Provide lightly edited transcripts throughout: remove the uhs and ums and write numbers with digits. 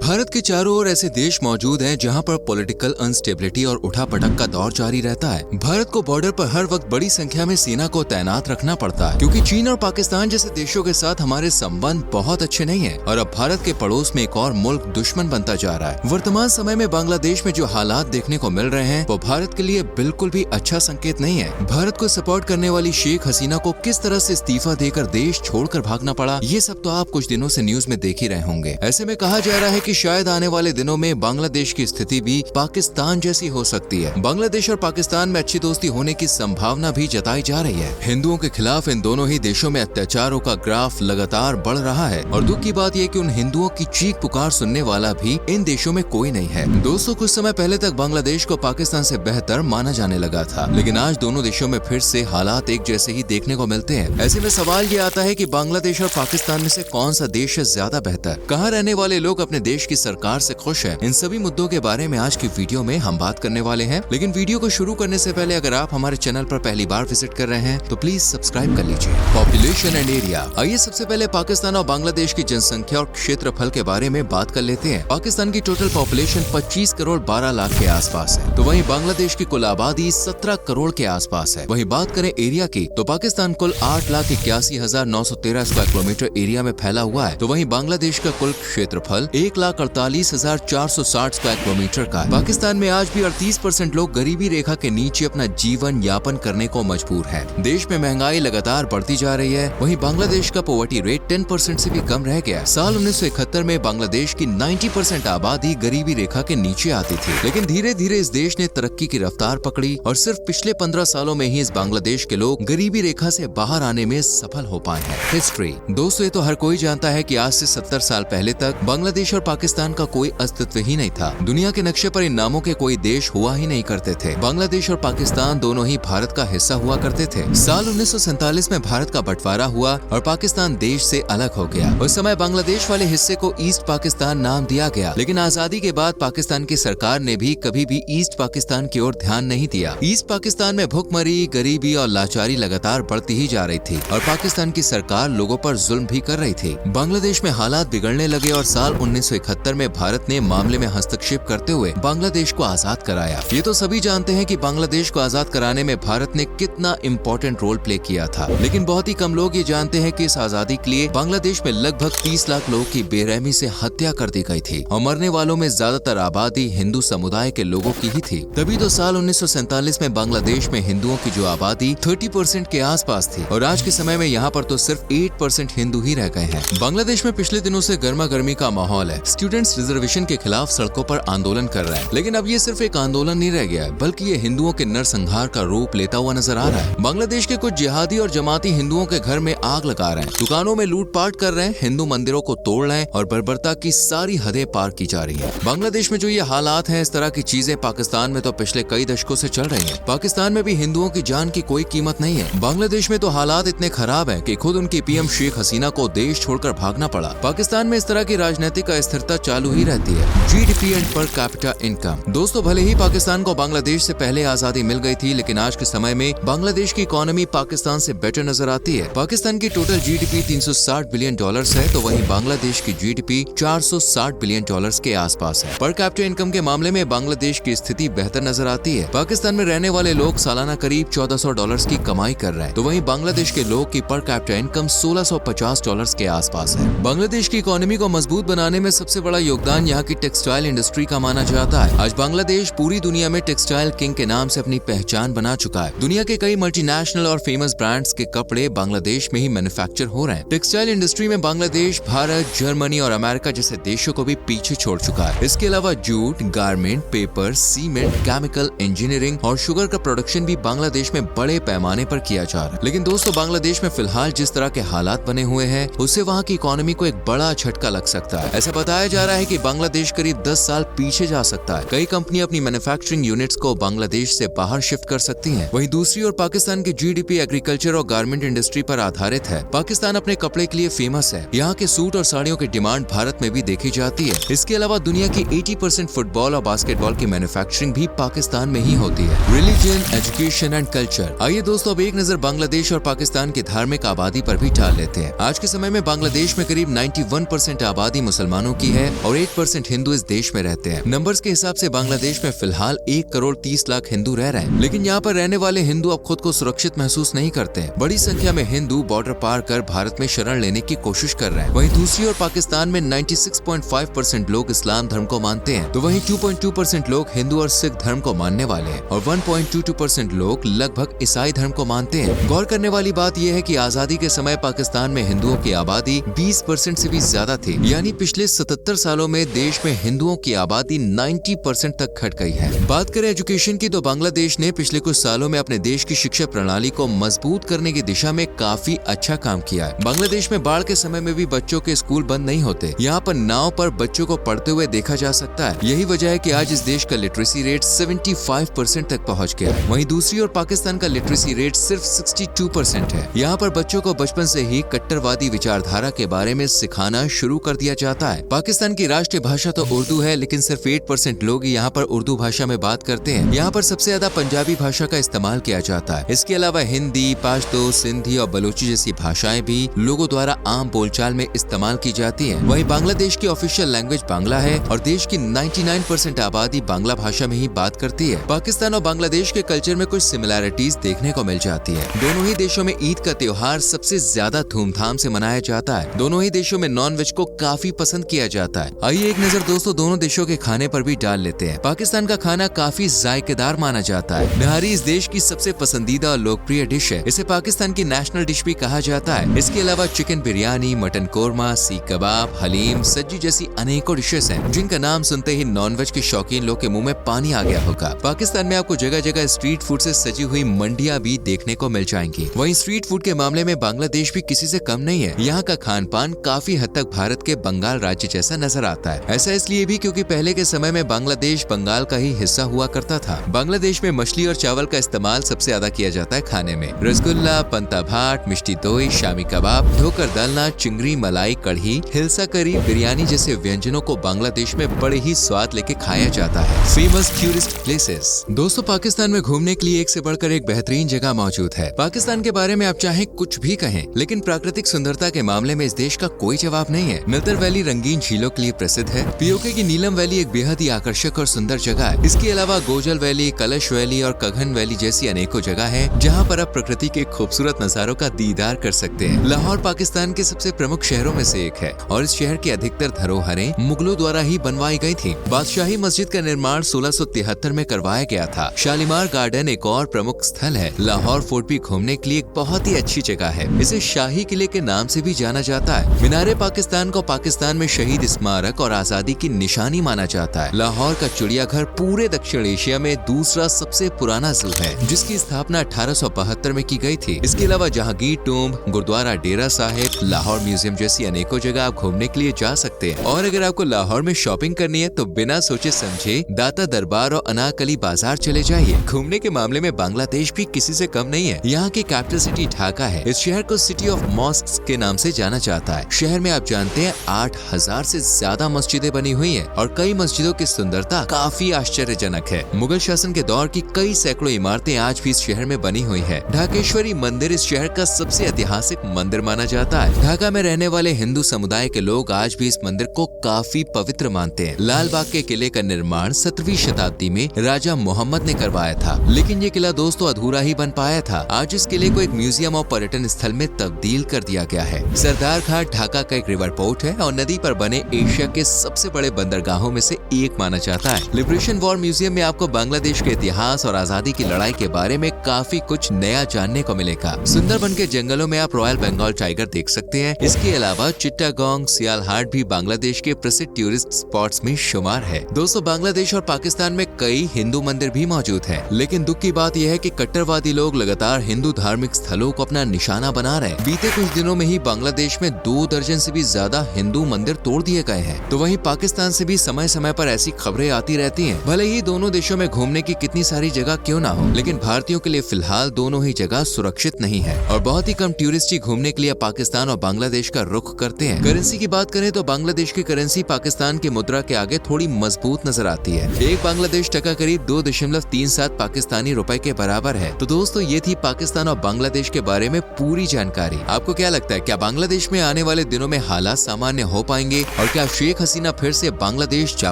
भारत के चारों ओर ऐसे देश मौजूद हैं जहां पर पॉलिटिकल अनस्टेबिलिटी और उठापटक का दौर जारी रहता है। भारत को बॉर्डर पर हर वक्त बड़ी संख्या में सेना को तैनात रखना पड़ता है, क्योंकि चीन और पाकिस्तान जैसे देशों के साथ हमारे संबंध बहुत अच्छे नहीं है और अब भारत के पड़ोस में एक और मुल्क दुश्मन बनता जा रहा है। वर्तमान समय में बांग्लादेश में जो हालात देखने को मिल रहे हैं वो भारत के लिए बिल्कुल भी अच्छा संकेत नहीं है। भारत को सपोर्ट करने वाली शेख हसीना को किस तरह से इस्तीफा देकर देश छोड़कर भागना पड़ा, ये सब तो आप कुछ दिनों से न्यूज में देख ही रहे होंगे। ऐसे में कहा जा रहा है कि शायद आने वाले दिनों में बांग्लादेश की स्थिति भी पाकिस्तान जैसी हो सकती है। बांग्लादेश और पाकिस्तान में अच्छी दोस्ती होने की संभावना भी जताई जा रही है। हिंदुओं के खिलाफ इन दोनों ही देशों में अत्याचारों का ग्राफ लगातार बढ़ रहा है और दुख की बात यह कि उन हिंदुओं की चीख पुकार सुनने वाला भी इन देशों में कोई नहीं है। दोस्तों, कुछ समय पहले तक बांग्लादेश को पाकिस्तान से बेहतर माना जाने लगा था, लेकिन आज दोनों देशों में फिर से हालात एक जैसे ही देखने को मिलते हैं। ऐसे में सवाल ये आता है कि बांग्लादेश और पाकिस्तान में से कौन सा देश है ज्यादा बेहतर, कहाँ रहने वाले लोग अपने देश की सरकार से खुश है। इन सभी मुद्दों के बारे में आज की वीडियो में हम बात करने वाले हैं। लेकिन वीडियो को शुरू करने से पहले अगर आप हमारे चैनल पर पहली बार विजिट कर रहे हैं तो प्लीज सब्सक्राइब कर लीजिए। Population and area. आइए सबसे पहले पाकिस्तान और बांग्लादेश की जनसंख्या और क्षेत्रफल के बारे में बात कर लेते हैं। पाकिस्तान की टोटल पॉपुलेशन 25 करोड़ 12 लाख के आसपास है, तो वहीं बांग्लादेश की कुल आबादी 17 करोड़ के आसपास है। वहीं बात करें एरिया की तो पाकिस्तान कुल 8,81,913 स्क्वायर किलोमीटर एरिया में फैला हुआ है, तो वहीं बांग्लादेश का कुल क्षेत्रफल 1,48,460 स्क्वायर किलोमीटर का है। पाकिस्तान में आज भी 38% लोग गरीबी रेखा के नीचे अपना जीवन यापन करने को मजबूर है। देश में महंगाई लगातार बढ़ती जा रही है। वहीं बांग्लादेश का पॉवर्टी रेट 10% से भी कम रह गया। साल 1971 में बांग्लादेश की 90% आबादी गरीबी रेखा के नीचे आती थी, लेकिन धीरे धीरे इस देश ने तरक्की की रफ्तार पकड़ी और सिर्फ पिछले 15 सालों में ही इस बांग्लादेश के लोग गरीबी रेखा से बाहर आने में सफल हो पाए हैं। हिस्ट्री। दोस्तों, ये तो हर कोई जानता है कि आज से 70 साल पहले तक बांग्लादेश और पाकिस्तान का कोई अस्तित्व ही नहीं था। दुनिया के नक्शे पर इन नामों के कोई देश हुआ ही नहीं करते थे। बांग्लादेश और पाकिस्तान दोनों ही भारत का हिस्सा हुआ करते थे। साल 1947 में भारत का बंटवारा हुआ और पाकिस्तान देश से अलग हो गया। उस समय बांग्लादेश वाले हिस्से को ईस्ट पाकिस्तान नाम दिया गया, लेकिन आजादी के बाद पाकिस्तान की सरकार ने भी कभी भी ईस्ट पाकिस्तान की ओर ध्यान नहीं दिया। ईस्ट पाकिस्तान में भुखमरी, गरीबी और लाचारी लगातार बढ़ती ही जा रही थी और पाकिस्तान की सरकार लोगों पर जुल्म भी कर रही थी। बांग्लादेश में हालात बिगड़ने लगे और साल 1971 में भारत ने मामले में हस्तक्षेप करते हुए बांग्लादेश को आजाद कराया। ये तो सभी जानते हैं कि बांग्लादेश को आजाद कराने में भारत ने कितना इम्पोर्टेंट रोल प्ले किया था, लेकिन बहुत ही कम लोग ये जानते हैं कि इस आजादी के लिए बांग्लादेश में लगभग 30 लाख लोगों की बेरहमी से हत्या कर दी गई थी और मरने वालों में ज्यादातर आबादी हिंदू समुदाय के लोगों की ही थी। तभी तो साल 1947 में बांग्लादेश में हिंदुओं की जो आबादी 30% के आसपास थी और आज के समय में यहाँ पर तो सिर्फ 8% हिंदू ही रह गए हैं। बांग्लादेश में पिछले दिनों से गर्मा गर्मी का माहौल है। स्टूडेंट्स रिजर्वेशन के खिलाफ सड़कों पर आंदोलन कर रहे हैं, लेकिन अब ये सिर्फ एक आंदोलन नहीं रह गया है, बल्कि ये हिंदुओं के नरसंहार का रूप लेता हुआ नजर आ रहा है। बांग्लादेश के कुछ जिहादी और जमाती हिंदुओं के घर में आग लगा रहे हैं, दुकानों में लूटपाट कर रहे हैं, हिंदू मंदिरों को तोड़ रहे हैं और बर्बरता की सारी हदें पार की जा रही है। बांग्लादेश में जो ये हालात हैं, इस तरह की चीजें पाकिस्तान में तो पिछले कई दशकों से चल रही है। पाकिस्तान में भी हिंदुओं की जान की कोई कीमत नहीं है। बांग्लादेश में तो हालात इतने खराब है कि खुद उनकी पीएम शेख हसीना को देश छोड़कर भागना पड़ा। पाकिस्तान में इस तरह की राजनीतिक अस्थिरता चालू ही रहती है। GDP and per capita income. दोस्तों, भले ही पाकिस्तान को बांग्लादेश से पहले आजादी मिल गई थी, लेकिन आज के समय में बांग्लादेश की इकोनॉमी पाकिस्तान से बेटर नजर आती है। पाकिस्तान की टोटल GDP $360 बिलियन है, तो वहीं बांग्लादेश की GDP $460 बिलियन के आसपास है। पर कैपिटा इनकम के मामले में बांग्लादेश की स्थिति बेहतर नजर आती है। पाकिस्तान में रहने वाले लोग सालाना करीब $1400 की कमाई कर रहे हैं, तो वहीं बांग्लादेश के लोग की पर कैपिटा इनकम $1650 के आसपास है। बांग्लादेश की इकोनॉमी को मजबूत बनाने में सबसे बड़ा योगदान यहाँ की टेक्सटाइल इंडस्ट्री का माना जाता है। आज बांग्लादेश पूरी दुनिया में टेक्सटाइल किंग के नाम से अपनी पहचान बना चुका है। दुनिया के कई मल्टीनेशनल और फेमस ब्रांड्स के कपड़े बांग्लादेश में ही मैन्युफैक्चर हो रहे हैं। टेक्सटाइल इंडस्ट्री में बांग्लादेश, भारत, जर्मनी और अमेरिका जैसे देशों को भी पीछे छोड़ चुका है। इसके अलावा jute, garment, paper, cement, chemical engineering और शुगर का प्रोडक्शन भी बांग्लादेश में बड़े पैमाने पर किया जा रहा है। लेकिन दोस्तों, बांग्लादेश में फिलहाल जिस तरह के हालात बने हुए हैं, उससे वहाँ की इकोनॉमी को एक बड़ा झटका लग सकता है। ऐसा बताया जा रहा है कि बांग्लादेश करीब 10 साल पीछे जा सकता है। कई कंपनियां अपनी मैन्युफैक्चरिंग यूनिट्स को बांग्लादेश से बाहर शिफ्ट कर सकती हैं। वहीं दूसरी ओर पाकिस्तान की GDP एग्रीकल्चर और गारमेंट इंडस्ट्री पर आधारित है। पाकिस्तान अपने कपड़े के लिए फेमस है। यहाँ के सूट और साड़ियों की डिमांड भारत में भी देखी जाती है। इसके अलावा दुनिया की 80% फुटबॉल और बास्केटबॉल की मैन्युफैक्चरिंग भी पाकिस्तान में ही होती है। Religion, education and culture. आइए दोस्तों, अब एक नजर बांग्लादेश और पाकिस्तान की धार्मिक आबादी पर भी डाल लेते हैं। आज के समय में बांग्लादेश में करीब 91% आबादी मुसलमानों की है और 8% हिंदू इस देश में रहते हैं। नंबर्स के हिसाब से बांग्लादेश में फिलहाल 1 करोड़ 30 लाख हिंदू रह रहे हैं, लेकिन यहाँ पर रहने वाले हिंदू अब खुद को सुरक्षित महसूस नहीं करते हैं। बड़ी संख्या में हिंदू बॉर्डर पार कर भारत में शरण लेने की कोशिश कर रहे हैं। वहीं दूसरी ओर पाकिस्तान में 96.5% लोग इस्लाम धर्म को मानते हैं, तो वहीं 2.2% लोग हिंदू और सिख धर्म को मानने वाले हैं और 1.22% लोग लगभग ईसाई धर्म को मानते हैं। गौर करने वाली बात यह है कि आजादी के समय पाकिस्तान में हिंदुओं की आबादी 20% से भी ज्यादा थी, यानी पिछले 77 सालों में देश में हिंदुओं की आबादी 90% तक घट गई है। बात करें एजुकेशन की, तो बांग्लादेश ने पिछले कुछ सालों में अपने देश की शिक्षा प्रणाली को मजबूत करने की दिशा में काफी अच्छा काम किया है। बांग्लादेश में बाढ़ के समय में भी बच्चों के स्कूल बंद नहीं होते। यहाँ पर नाव पर बच्चों को पढ़ते हुए देखा जा सकता है। यही वजह है कि आज इस देश का लिटरेसी रेट 75% तक पहुँच गया है। वहीं दूसरी ओर पाकिस्तान का लिटरेसी रेट सिर्फ 62% है। यहाँ पर बच्चों को बचपन से ही कट्टरवादी विचारधारा के बारे में सिखाना शुरू कर दिया जाता है। पाकिस्तान की राष्ट्रीय भाषा तो उर्दू है, लेकिन सिर्फ 8% लोग यहाँ पर उर्दू भाषा में बात करते हैं। यहाँ पर सबसे ज्यादा पंजाबी भाषा का इस्तेमाल किया जाता है। इसके अलावा हिंदी, पश्तो, सिंधी और बलूची जैसी भाषाएं भी लोगों द्वारा आम बोलचाल में इस्तेमाल की जाती हैं। वहीं बांग्लादेश की ऑफिशियल लैंग्वेज बांग्ला है और देश की 99% आबादी बांग्ला भाषा में ही बात करती है। पाकिस्तान और बांग्लादेश के कल्चर में कुछ सिमिलैरिटीज देखने को मिल जाती है। दोनों ही देशों में ईद का त्योहार सबसे ज्यादा धूमधाम से मनाया जाता है। दोनों ही देशों में नॉन वेज को काफी पसंद किया जाता है। आइए एक नजर दोस्तों दोनों देशों के खाने पर भी डाल लेते हैं। पाकिस्तान का खाना काफी जायकेदार माना जाता है। नहारी इस देश की सबसे पसंदीदा और लोकप्रिय डिश है। इसे पाकिस्तान की नेशनल डिश भी कहा जाता है। इसके अलावा चिकन बिरयानी, मटन कोरमा, सीख कबाब, हलीम, सज्जी जैसी अनेकों डिशेस हैं, जिनका नाम सुनते ही नॉनवेज के शौकीन लोग के मुंह में पानी आ गया होगा। पाकिस्तान में आपको जगह जगह स्ट्रीट फूड से सजी हुई मंडियां भी देखने को मिल जाएंगी। वहीं स्ट्रीट फूड के मामले में बांग्लादेश भी किसी से कम नहीं है। यहाँ का खान पान काफी हद तक भारत के बंगाल राज्य जैसा नजर आता है। ऐसा इसलिए भी क्योंकि पहले के समय में बांग्लादेश बंगाल का ही हिस्सा हुआ करता था। बांग्लादेश में मछली और चावल का इस्तेमाल सबसे ज्यादा किया जाता है खाने में। रसगुल्ला, पंता भाट, मिष्टी दोई, शामी कबाब, ढोकर डालना, चिंगरी, मलाई, कढ़ी, हिलसा करी, बिरयानी जैसे व्यंजनों को बांग्लादेश में बड़े ही स्वाद लेके खाया जाता है। Famous tourist places. दोस्तों पाकिस्तान में घूमने के लिए एक से बढ़कर एक बेहतरीन जगह मौजूद है। पाकिस्तान के बारे में आप चाहे कुछ भी कहें, लेकिन प्राकृतिक सुंदरता के मामले में इस देश का कोई जवाब नहीं है। नतर वैली रंगीन झीलों के लिए प्रसिद्ध है। पीओके की नीलम वैली एक बेहद ही आकर्षक और सुंदर जगह है। इसके अलावा गोजल वैली, कलश वैली और कघन वैली जैसी अनेकों जगह है, जहाँ पर आप प्रकृति के खूबसूरत नजारों का दीदार कर सकते हैं। लाहौर पाकिस्तान के सबसे प्रमुख शहरों में से एक है और इस शहर की अधिकतर धरोहरें मुगलों द्वारा ही बनवाई गई थी। बादशाही मस्जिद का निर्माण 1673 में करवाया गया था। शालीमार गार्डन एक और प्रमुख स्थल है। लाहौर फोर्ट भी घूमने के लिए एक बहुत ही अच्छी जगह है। इसे शाही किले के नाम से भी जाना जाता है। मीनारे पाकिस्तान को पाकिस्तान में शहीद स्मारक और आजादी की निशानी माना जाता है। लाहौर का चिड़ियाघर पूरे दक्षिण एशिया में दूसरा सबसे पुराना जू है, जिसकी स्थापना 1872 में की गई थी। इसके अलावा जहांगीर टूम्ब, गुरुद्वारा डेरा साहिब, लाहौर म्यूजियम जैसी अनेकों जगह आप घूमने के लिए जा सकते हैं। और अगर आपको लाहौर में शॉपिंग करनी है तो बिना सोचे समझे दाता दरबार और अनाकली बाजार चले जाइए। घूमने के मामले में बांग्लादेश भी किसी से कम नहीं है। यहाँ की कैपिटल सिटी ढाका है। इस शहर को सिटी ऑफ मॉस्क्स के नाम से जाना जाता है। शहर में आप जानते हैं 8000 से ज्यादा मस्जिदें बनी हुई हैं और कई मस्जिदों की सुंदरता काफी आश्चर्यजनक है। मुगल शासन के दौर की कई सैकड़ों इमारतें आज भी इस शहर में बनी हुई है। ढाकेश्वरी मंदिर इस शहर का सबसे ऐतिहासिक मंदिर माना जाता है। ढाका में रहने वाले हिंदू समुदाय के लोग आज भी इस मंदिर को काफी पवित्र मानते हैं। लाल बाग के किले का निर्माण 17वीं शताब्दी में राजा मोहम्मद ने करवाया था, लेकिन ये किला दोस्तों अधूरा ही बन पाया था। आज इस किले को एक म्यूजियम और पर्यटन स्थल में तब्दील कर दिया गया है। सरदार घाट ढाका का एक रिवर पोर्ट है और नदी पर बने एशिया के सबसे बड़े बंदरगाहों में से एक माना जाता है। लिबरेशन वॉर म्यूजियम में आपको बांग्लादेश के इतिहास और आजादी की लड़ाई के बारे में काफी कुछ नया जानने को मिलेगा। सुंदरबन के जंगलों में आप रॉयल बंगाल टाइगर देख सकते हैं। इसके अलावा चिट्टागोंग, सियालहाट भी बांग्लादेश के प्रसिद्ध टूरिस्ट स्पॉट्स में शुमार है। दोस्तों बांग्लादेश और पाकिस्तान में कई हिंदू मंदिर भी मौजूद हैं, लेकिन दुख की बात यह है कि कट्टरवादी लोग लगातार हिंदू धार्मिक स्थलों को अपना निशाना बना रहे हैं। बीते कुछ दिनों में ही बांग्लादेश में 2 दर्जन से भी ज्यादा हिंदू मंदिर तोड़ दिए गए हैं। तो वहीं पाकिस्तान से भी समय समय पर ऐसी खबरें आती रहती हैं। भले ही दोनों देशों में घूमने की कितनी सारी जगह क्यों ना हो, लेकिन भारतीयों के लिए फिलहाल दोनों ही जगह सुरक्षित नहीं है और बहुत ही कम टूरिस्ट ही घूमने के लिए पाकिस्तान और बांग्लादेश का रुख करते हैं। करेंसी की बात करें तो बांग्लादेश की करेंसी पाकिस्तान की मुद्रा के आगे थोड़ी मजबूत नजर आती है। एक बांग्लादेश टका करीब 2.37 पाकिस्तानी रुपए के बराबर है। तो दोस्तों ये थी पाकिस्तान और बांग्लादेश के बारे में पूरी जानकारी। आपको क्या लगता है, क्या बांग्लादेश में आने वाले दिनों में हालात सामान्य हो पाएंगे और और क्या शेख हसीना फिर से बांग्लादेश जा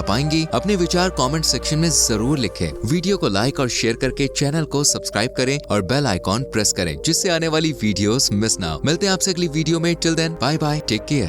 पाएंगी? अपने विचार कमेंट सेक्शन में जरूर लिखें। वीडियो को लाइक और शेयर करके चैनल को सब्सक्राइब करें और बेल आइकॉन प्रेस करें, जिससे आने वाली वीडियोस मिस ना हो। मिलते हैं आपसे अगली वीडियो में। Till then bye bye, take care.